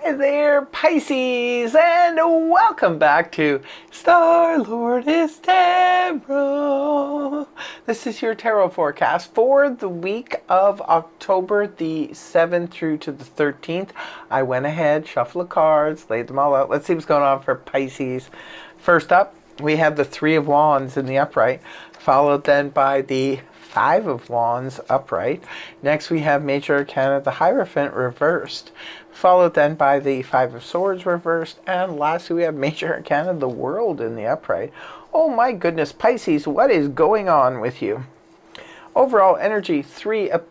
Hi there, Pisces, and welcome back to Star Lord is Tarot. This is your tarot forecast for the week of October the 7th through to the 13th. I went ahead, shuffled the cards, laid them all out. Let's see what's going on for Pisces. First up, we have the Three of Wands in the upright, followed then by the Five of Wands upright. Next we have Major Arcana, the Hierophant reversed, followed then by the Five of Swords reversed, and lastly we have Major Arcana, the World in the upright. Oh my goodness, Pisces, what is going on with you? Overall energy, Three of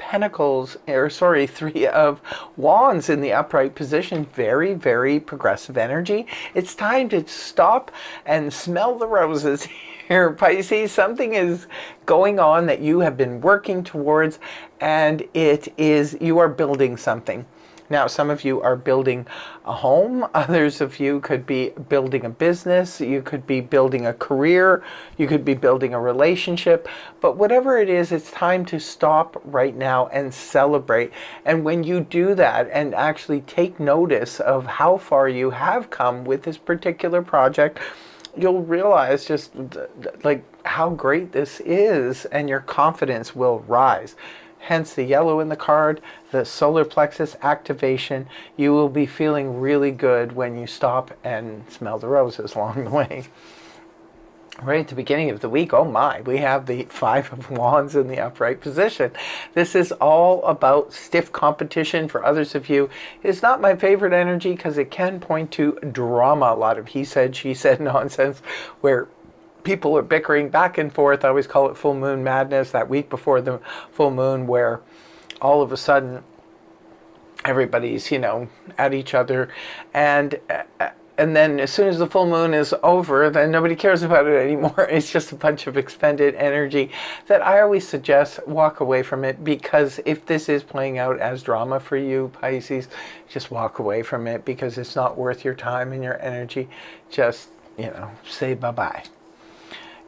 Wands in the upright position. Very, very progressive energy. It's time to stop and smell the roses here, Pisces. Something is going on that you have been working towards, and you are building something. Now, some of you are building a home. Others of you could be building a business. You could be building a career. You could be building a relationship. But whatever it is, it's time to stop right now and celebrate. And when you do that and actually take notice of how far you have come with this particular project, you'll realize just like how great this is, and your confidence will rise. Hence the yellow in the card, the solar plexus activation. You will be feeling really good when you stop and smell the roses along the way. Right at the beginning of the week, oh my, we have the Five of Wands in the upright position. This is all about stiff competition. For others of you, it's not my favorite energy because it can point to drama, a lot of he said, she said nonsense, where people are bickering back and forth. I always call it full moon madness, that week before the full moon, where all of a sudden everybody's, at each other. And then as soon as the full moon is over, then nobody cares about it anymore. It's just a bunch of expended energy that I always suggest walk away from it, because if this is playing out as drama for you, Pisces, just walk away from it, because it's not worth your time and your energy. Just, say bye-bye.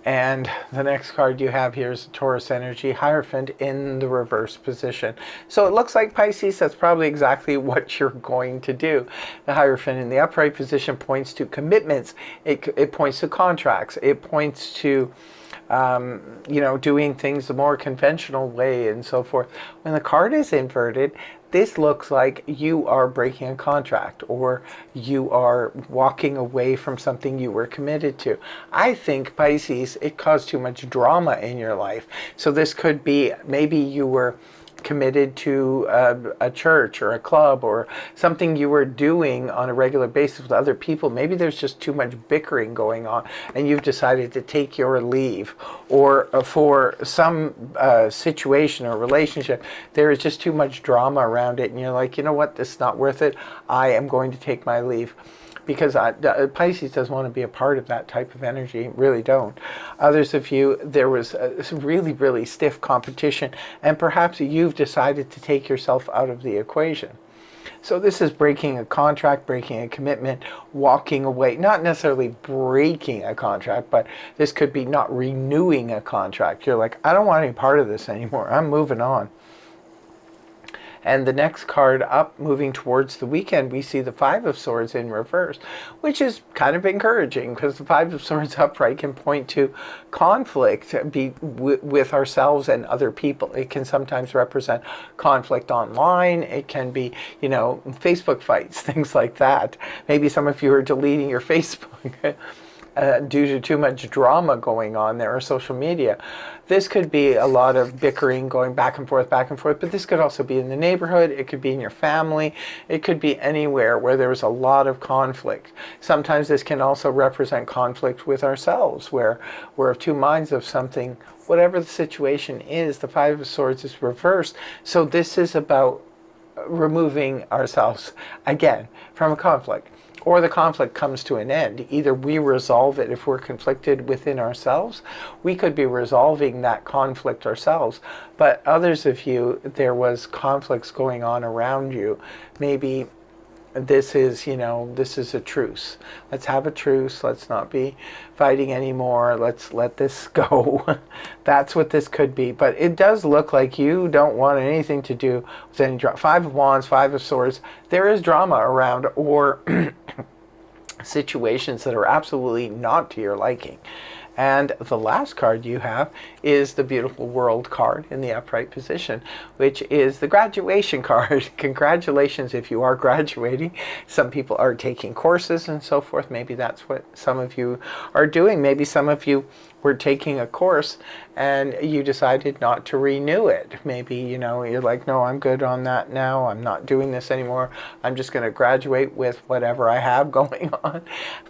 And the next card you have here is Taurus energy, Hierophant in the reverse position. So it looks like, Pisces, that's probably exactly what you're going to do. The Hierophant in the upright position points to commitments. It points to contracts. It points to doing things the more conventional way and so forth. When the card is inverted, this looks like you are breaking a contract, or you are walking away from something you were committed to. I think, Pisces, it caused too much drama in your life. So this could be, maybe you were committed to a church or a club or something you were doing on a regular basis with other people. Maybe there's just too much bickering going on and you've decided to take your leave, or for some situation or relationship there is just too much drama around it and you're like, you know what, this is not worth it. I am going to take my leave. Because Pisces doesn't want to be a part of that type of energy, really don't. Others of you, there was some really, really stiff competition, and perhaps you've decided to take yourself out of the equation. So this is breaking a contract, breaking a commitment, walking away. Not necessarily breaking a contract, but this could be not renewing a contract. You're like, I don't want any part of this anymore. I'm moving on. And the next card up, moving towards the weekend, we see the Five of Swords in reverse, which is kind of encouraging, because the Five of Swords upright can point to conflict with ourselves and other people. It can sometimes represent conflict online. It can be, Facebook fights, things like that. Maybe some of you are deleting your Facebook due to too much drama going on there, or social media. This could be a lot of bickering going back and forth, but this could also be in the neighborhood. It could be in your family. It could be anywhere where there's a lot of conflict. Sometimes this can also represent conflict with ourselves, where we're of two minds of something. Whatever the situation is, the Five of Swords is reversed. So this is about removing ourselves, again, from a conflict. Or the conflict comes to an end. Either we resolve it if we're conflicted within ourselves. We could be resolving that conflict ourselves. But others of you, there was conflicts going on around you. Maybe this is, this is a truce. Let's have a truce. Let's not be fighting anymore. Let's let this go. That's what this could be. But it does look like you don't want anything to do with any drama. Five of Wands, Five of Swords. There is drama around, or situations that are absolutely not to your liking. And the last card you have is the beautiful World card in the upright position, which is the graduation card. Congratulations if you are graduating. Some people are taking courses and so forth. Maybe that's what some of you are doing. Maybe some of you were taking a course and you decided not to renew it. Maybe, you're like, no, I'm good on that now. I'm not doing this anymore. I'm just going to graduate with whatever I have going on.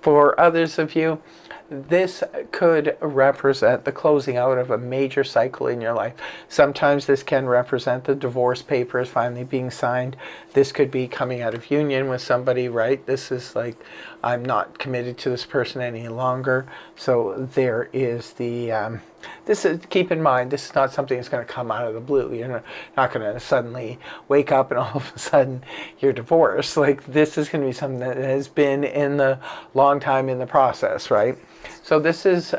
For others of you, this could represent the closing out of a major cycle in your life. Sometimes this can represent the divorce papers finally being signed. This could be coming out of union with somebody, right? This is like, I'm not committed to this person any longer. So there is the, keep in mind, this is not something that's going to come out of the blue. You're not going to suddenly wake up and all of a sudden you're divorced. Like, this is going to be something that has been in the long time in the process, right? So this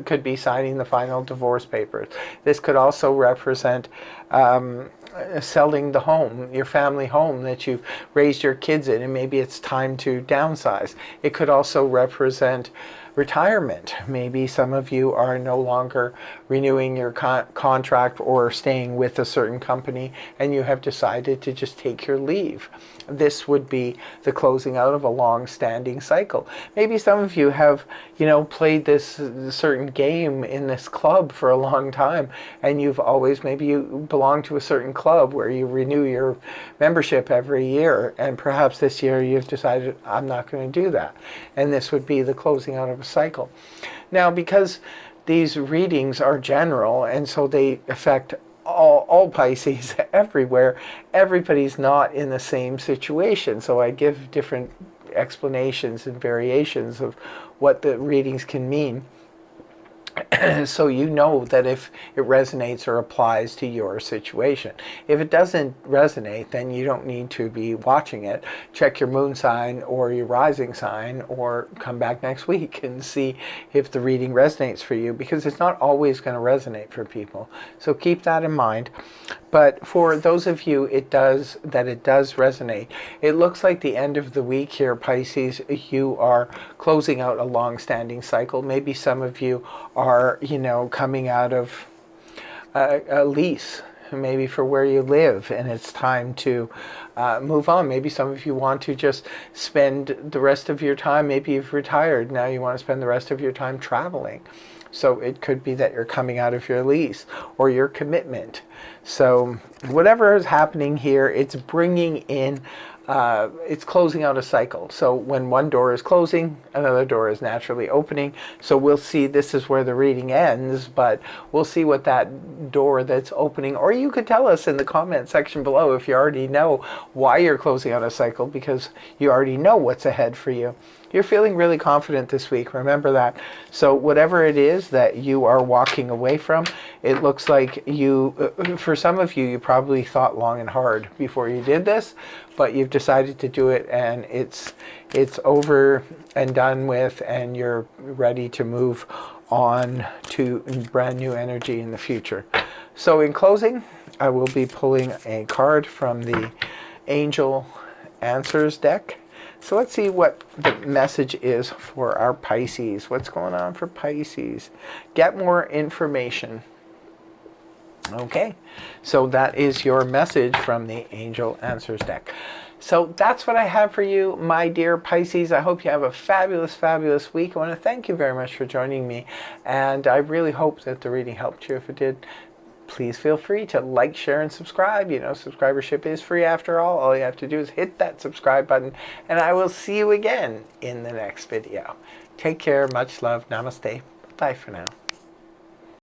could be signing the final divorce papers. This could also represent selling the home, your family home that you've raised your kids in, and maybe it's time to downsize. It could also represent retirement. Maybe some of you are no longer renewing your contract or staying with a certain company, and you have decided to just take your leave. This would be the closing out of a long-standing cycle. Maybe some of you have, played this certain game in this club for a long time, and maybe you belong to a certain club where you renew your membership every year, and perhaps this year you've decided, I'm not going to do that. And this would be the closing out of a cycle. Now, because these readings are general, and so they affect all Pisces everywhere, everybody's not in the same situation. So I give different explanations and variations of what the readings can mean. So you know that if it resonates or applies to your situation. If it doesn't resonate, then you don't need to be watching it. Check your moon sign or your rising sign, or come back next week and see if the reading resonates for you, because it's not always going to resonate for people. So keep that in mind. But for those of you it does resonate, it looks like the end of the week here, Pisces, you are closing out a long-standing cycle. Maybe some of you are, coming out of a lease, maybe for where you live, and it's time to move on. Maybe some of you want to just spend the rest of your time, maybe you've retired, now you want to spend the rest of your time traveling. So it could be that you're coming out of your lease or your commitment. So whatever is happening here, it's bringing in, it's closing out a cycle. So when one door is closing, another door is naturally opening. So we'll see, this is where the reading ends, but we'll see what that door that's opening, or you could tell us in the comment section below if you already know why you're closing out a cycle, because you already know what's ahead for you. You're feeling really confident this week, remember that. So whatever it is that you are walking away from, it looks like you, for some of you, you probably thought long and hard before you did this, but you've decided to do it, and it's over and done with, and you're ready to move on to brand new energy in the future. So in closing, I will be pulling a card from the Angel Answers deck. So let's see what the message is for our Pisces. What's going on for Pisces? Get more information. Okay, so that is your message from the Angel Answers deck. So that's what I have for you, my dear Pisces. I hope you have a fabulous, fabulous week. I want to thank you very much for joining me, and I really hope that the reading helped you. If it did, please feel free to like, share, and subscribe. Subscribership is free after all. All you have to do is hit that subscribe button, and I will see you again in the next video. Take care. Much love. Namaste. Bye for now.